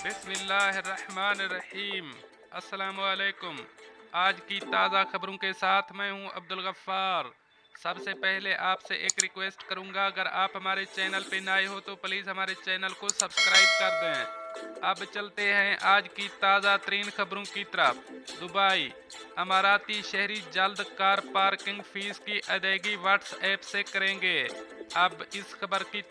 बिस्मिल्लाहिर्रहमानिर्रहीम। अस्सलामुअलैकुम। आज की ताज़ा खबरों के साथ मैं हूं अब्दुल गफ्फार। सबसे पहले आपसे एक रिक्वेस्ट करूंगा, अगर आप हमारे चैनल पे नए हो तो प्लीज़ हमारे चैनल को सब्सक्राइब कर दें। अब चलते हैं आज की ताज़ा तरीन खबरों की तरफ। दुबई अमाराती शहरी जल्द कार पार्किंग फीस की अदायगी व्हाट्सएप से करेंगे। अब इस खबर की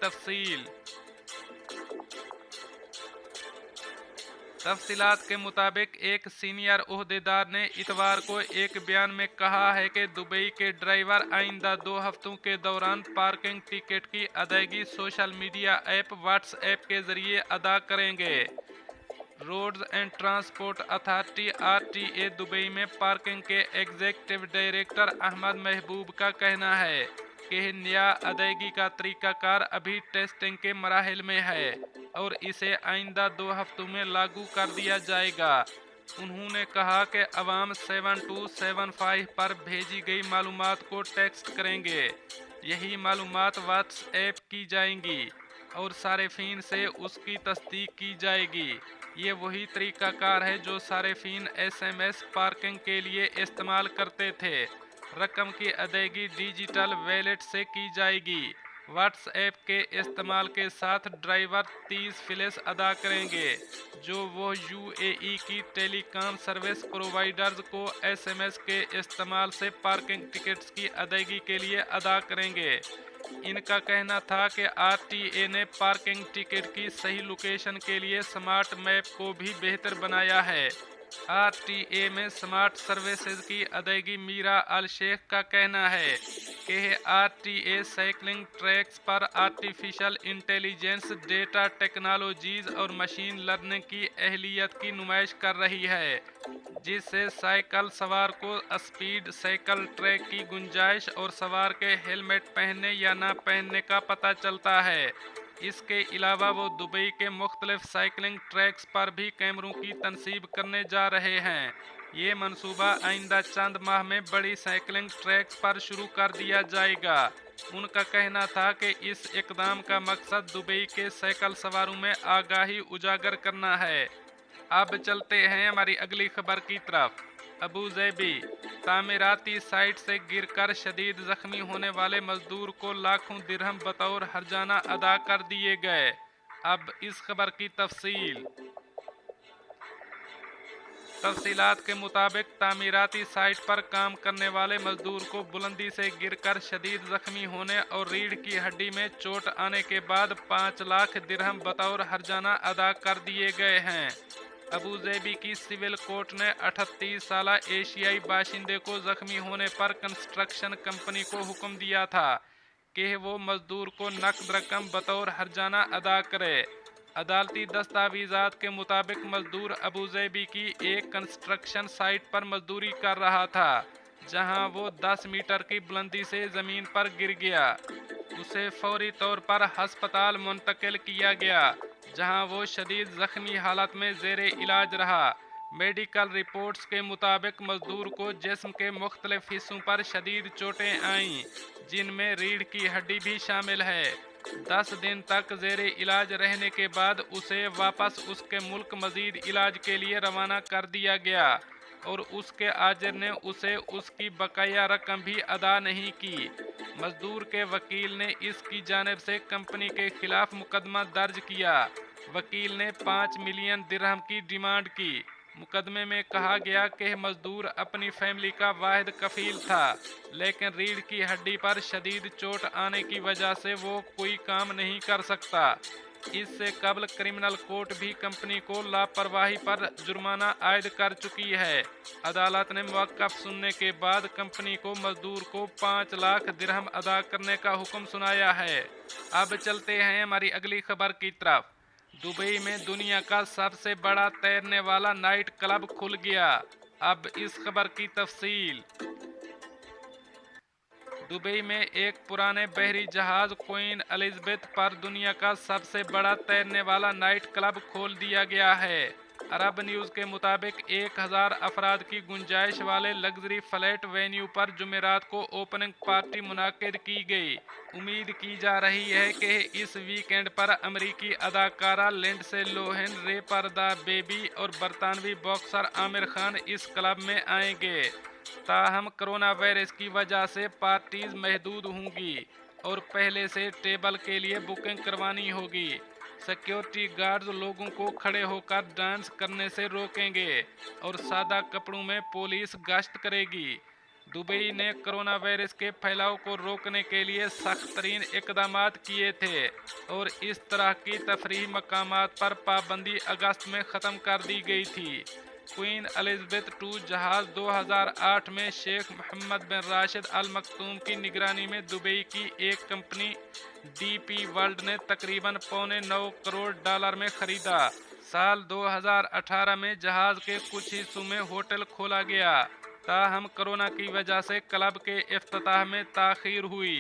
तफसीलात के मुताबिक एक सीनियर ओहदेदार ने इतवार को एक बयान में कहा है कि दुबई के ड्राइवर आइंदा 2 हफ्तों के दौरान पार्किंग टिकट की अदायगी सोशल मीडिया ऐप व्हाट्सएप के जरिए अदा करेंगे। Roads and transport authority RTA Dubai में पार्किंग के एग्जीक्यूटिव डायरेक्टर अहमद महबूब का कहना है कि नया अदायगी का तरीकाकार अभी टेस्टिंग के मराहिल में है और इसे आइंदा 2 हफ्तों में लागू कर दिया जाएगा। उन्होंने कहा कि अवाम 7275 पर भेजी गई मालूमात को टेक्स्ट करेंगे। यही मालूमात व्हाट्सएप की जाएंगी और सारिफीन से उसकी तस्दीक की जाएगी। ये वही तरीकाकार है जो सारिफीन एसएमएस पार्किंग के लिए इस्तेमाल करते थे। रकम की अदायगी डिजिटल वॉलेट से की जाएगी। व्हाट्सएप के इस्तेमाल के साथ ड्राइवर 30 फीस अदा करेंगे, जो वो यूएई की टेलीकॉम सर्विस प्रोवाइडर्स को एसएमएस के इस्तेमाल से पार्किंग टिकट्स की अदायगी के लिए अदा करेंगे। इनका कहना था कि आरटीए ने पार्किंग टिकट की सही लोकेशन के लिए स्मार्ट मैप को भी बेहतर बनाया है। आरटीए में स्मार्ट सर्विसेज की अदायगी मीरा अल शेख का कहना है कि आरटीए साइकिलिंग ट्रैक्स पर आर्टिफिशियल इंटेलिजेंस, डेटा टेक्नोलॉजीज और मशीन लर्निंग की अहलियत की नुमाइश कर रही है, जिससे साइकिल सवार को स्पीड, साइकिल ट्रैक की गुंजाइश और सवार के हेलमेट पहनने या ना पहनने का पता चलता है। इसके अलावा वो दुबई के मुख्तलिफ साइकिलिंग ट्रैक्स पर भी कैमरों की तनसीब करने जा रहे हैं। ये मंसूबा आइंदा चंद माह में बड़ी साइकिलिंग ट्रैक्स पर शुरू कर दिया जाएगा। उनका कहना था कि इस इकदाम का मकसद दुबई के साइकिल सवारों में आगाही उजागर करना है। अब चलते हैं हमारी अगली खबर की तरफ। अबू ज़ैबी तामीराती साइट से गिरकर शदीद जख्मी होने वाले मजदूर को लाखों दिरहम बतौर हर्जाना अदा कर दिए गए। अब इस खबर की तफसीलात के मुताबिक तामीराती साइट पर काम करने वाले मजदूर को बुलंदी से गिरकर शदीद जख्मी होने और रीढ़ की हड्डी में चोट आने के बाद 5 लाख दिरहम बतौर हर्जाना अदा कर दिए गए हैं। अबू ज़ैबी की सिविल कोर्ट ने 38 साला एशियाई बाशिंदे को जख्मी होने पर कंस्ट्रक्शन कंपनी को हुक्म दिया था कि वो मजदूर को नकद रकम बतौर हर्जाना अदा करे। अदालती दस्तावेजात के मुताबिक मजदूर अबू ज़ैबी की एक कंस्ट्रक्शन साइट पर मजदूरी कर रहा था, जहां वो 10 मीटर की बुलंदी से ज़मीन पर गिर गया। उसे फौरी तौर पर हस्पताल मुंतकिल किया गया, जहां वो शदीद जख्मी हालत में ज़ेरे इलाज रहा। मेडिकल रिपोर्ट्स के मुताबिक मजदूर को जिस्म के मुख्तलिफ हिस्सों पर शदीद चोटें आईं, जिनमें रीढ़ की हड्डी भी शामिल है। 10 दिन तक ज़ेरे इलाज रहने के बाद उसे वापस उसके मुल्क मज़ीद इलाज के लिए रवाना कर दिया गया और उसके आजिर ने उसे उसकी बकाया रकम भी अदा नहीं की। मजदूर के वकील ने इसकी जानिब से कंपनी के खिलाफ मुकदमा दर्ज किया। वकील ने 5 मिलियन दिरहम की डिमांड की। मुकदमे में कहा गया कि मजदूर अपनी फैमिली का वाहिद कफील था, लेकिन रीढ़ की हड्डी पर शदीद चोट आने की वजह से वो कोई काम नहीं कर सकता। इससे कबल क्रिमिनल कोर्ट भी कंपनी को लापरवाही पर जुर्माना आयद कर चुकी है। अदालत ने मौक़िफ़ सुनने के बाद कंपनी को मजदूर को 5 लाख दिरहम अदा करने का हुक्म सुनाया है। अब चलते हैं हमारी अगली खबर की तरफ। दुबई में दुनिया का सबसे बड़ा तैरने वाला नाइट क्लब खुल गया। अब इस खबर की तफसील। दुबई में एक पुराने बहरी जहाज क्वीन एलिजाबेथ पर दुनिया का सबसे बड़ा तैरने वाला नाइट क्लब खोल दिया गया है। अरब न्यूज़ के मुताबिक 1000 अफराद की गुंजाइश वाले लग्जरी फ्लैट वेन्यू पर जुमेरात को ओपनिंग पार्टी मुनाकिद की गई। उम्मीद की जा रही है कि इस वीकेंड पर अमरीकी अदाकारा लिंडसे लोहन, रैपर द बेबी और बरतानवी बॉक्सर आमिर खान इस क्लब में आएंगे। ताहम कोरोना वायरस की वजह से पार्टीज महदूद होंगी और पहले से टेबल के लिए बुकिंग करवानी होगी। सिक्योरिटी गार्ड्स लोगों को खड़े होकर डांस करने से रोकेंगे और सादा कपड़ों में पुलिस गश्त करेगी। दुबई ने कोरोना वायरस के फैलाव को रोकने के लिए सख्त तरीन इकदाम किए थे और इस तरह की तफरीही मकामात पर पाबंदी अगस्त में ख़त्म कर दी गई थी। क्वीन एलिज़ाबेथ II जहाज़ 2008 में शेख मोहम्मद बिन राशिद अल मखतूम की निगरानी में दुबई की एक कंपनी डीपी वर्ल्ड ने तकरीबन $9.25 करोड़ में खरीदा। साल 2018 में जहाज़ के कुछ हिस्सों में होटल खोला गया, ताहम कोरोना की वजह से क्लब के इफ्तिताह में ताख़ीर हुई।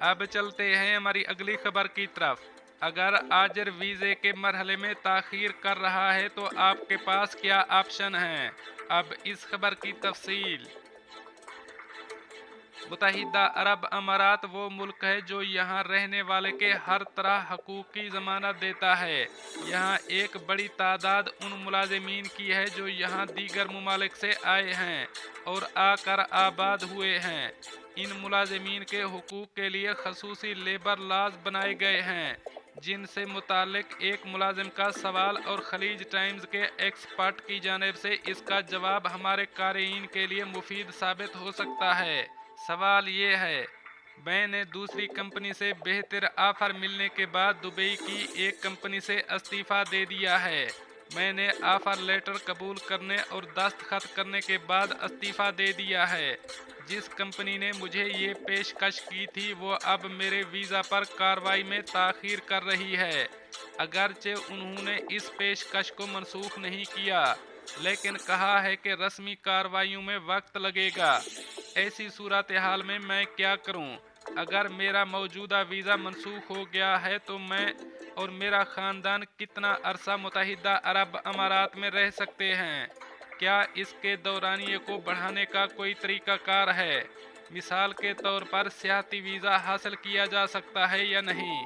अब चलते हैं हमारी अगली खबर की तरफ। अगर आजिर वीज़े के मरहले में ताख़ीर कर रहा है तो आपके पास क्या ऑप्शन हैं। अब इस खबर की तफसील। मुत्तहिदा अरब अमारात वो मुल्क है जो यहाँ रहने वाले के हर तरह हकूक़ की ज़मानत देता है। यहाँ एक बड़ी तादाद उन मुलाजिमीन की है जो यहाँ दीगर ममालिक से आए हैं और आकर आबाद हुए हैं। इन मुलाजिमीन के हुकूक़ के लिए खसूसी लेबर लॉज बनाए गए हैं, जिनसे मुतालिक एक मुलाजिम का सवाल और खलीज टाइम्स के एक्सपर्ट की जानिब से इसका जवाब हमारे क़ारीन के लिए मुफीद साबित हो सकता है। सवाल ये है, मैंने दूसरी कंपनी से बेहतर ऑफ़र मिलने के बाद दुबई की एक कंपनी से इस्तीफ़ा दे दिया है। मैंने ऑफ़र लेटर कबूल करने और दस्तखत करने के बाद इस्तीफ़ा दे दिया है। जिस कंपनी ने मुझे ये पेशकश की थी वो अब मेरे वीज़ा पर कार्रवाई में ताख़ीर कर रही है। अगरचे उन्होंने इस पेशकश को मनसूख नहीं किया, लेकिन कहा है कि रस्मी कार्रवाइयों में वक्त लगेगा। ऐसी सूरत हाल में मैं क्या करूं? अगर मेरा मौजूदा वीज़ा मनसूख हो गया है तो मैं और मेरा ख़ानदान कितना अरसा मुत्तहिदा अरब अमारात में रह सकते हैं? क्या इसके दौरानिए को बढ़ाने का कोई तरीक़ाकार है? मिसाल के तौर पर सियाहती वीज़ा हासिल किया जा सकता है या नहीं?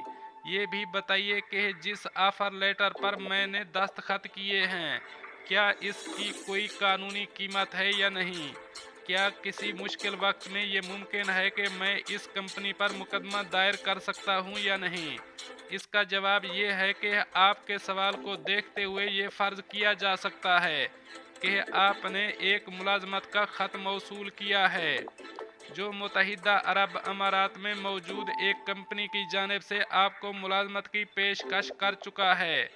ये भी बताइए कि जिस ऑफ़र लेटर पर मैंने दस्तखत किए हैं, क्या इसकी कोई कानूनी कीमत है या नहीं? क्या किसी मुश्किल वक्त में ये मुमकिन है कि मैं इस कंपनी पर मुकदमा दायर कर सकता हूँ या नहीं? इसका जवाब ये है कि आपके सवाल को देखते हुए ये फ़र्ज़ किया जा सकता है कि आपने एक मुलाज़मत का ख़त मौसूल किया है, जो मुत्तहिदा अरब अमारात में मौजूद एक कंपनी की जानिब से आपको मुलाज़मत की पेशकश कर चुका है।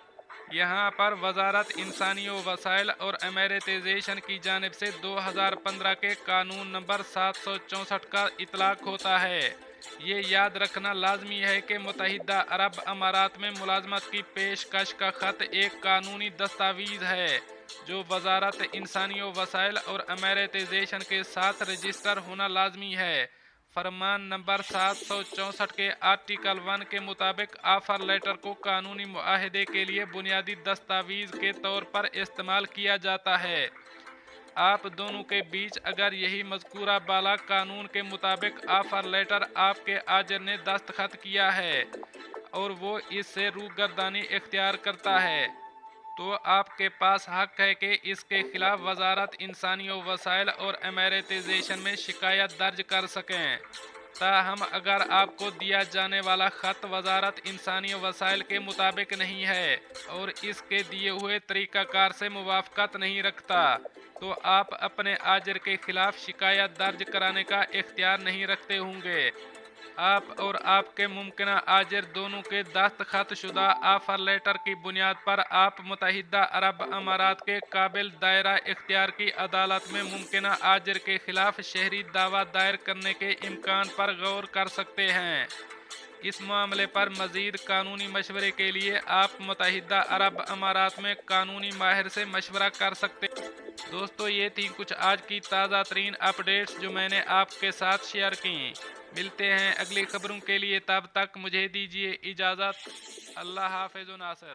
यहाँ पर वजारत इंसानी वसाइल और अमेरिटाइजेशन की जानिब से 2015 के कानून नंबर 764 का इतलाक़ होता है। ये याद रखना लाजमी है कि मुत्तहिदा अरब अमारात में मुलाजमत की पेशकश का ख़त एक कानूनी दस्तावेज़ है जो वजारत इंसानी वसाइल और अमेरिटाइजेशन के साथ रजिस्टर होना लाजमी है। फरमान नंबर 764 के आर्टिकल 1 के मुताबिक ऑफ़र लेटर को कानूनी मुआहदे के लिए बुनियादी दस्तावेज़ के तौर पर इस्तेमाल किया जाता है। आप दोनों के बीच अगर यही मज़कूरा बाला कानून के मुताबिक ऑफ़र लेटर आपके आजिर ने दस्तखत किया है और वो इससे रूगर्दानी इख्तियार करता है, तो आपके पास हक है कि इसके खिलाफ वजारत इंसानी वसाइल और अमेरिटाइजेशन में शिकायत दर्ज कर सकें। ताहम अगर आपको दिया जाने वाला ख़त वजारत इंसानी वसाइल के मुताबिक नहीं है और इसके दिए हुए तरीक़ाकार से मुवाफ़क़त नहीं रखता, तो आप अपने आजिर के खिलाफ शिकायत दर्ज कराने का इख्तियार नहीं रखते होंगे। आप और आपके मुमकिना आजिर दोनों के दस्तखत शुदा ऑफ़र लेटर की बुनियाद पर आप मुत्तहिदा अरब अमारात के काबिल दायरा इख्तियार की अदालत में मुमकिना आजिर के खिलाफ शहरी दावा दायर करने के इम्कान पर गौर कर सकते हैं। इस मामले पर मज़ीद कानूनी मशवरे के लिए आप मुत्तहिदा अरब अमारात में कानूनी माहिर से मशवरा कर सकते हैं। दोस्तों, ये थी कुछ आज की ताज़ा तरीन अपडेट्स जो मैंने आपके साथ शेयर की। मिलते हैं अगली खबरों के लिए, तब तक मुझे दीजिए इजाज़त। अल्लाह हाफ़िज़ नासिर।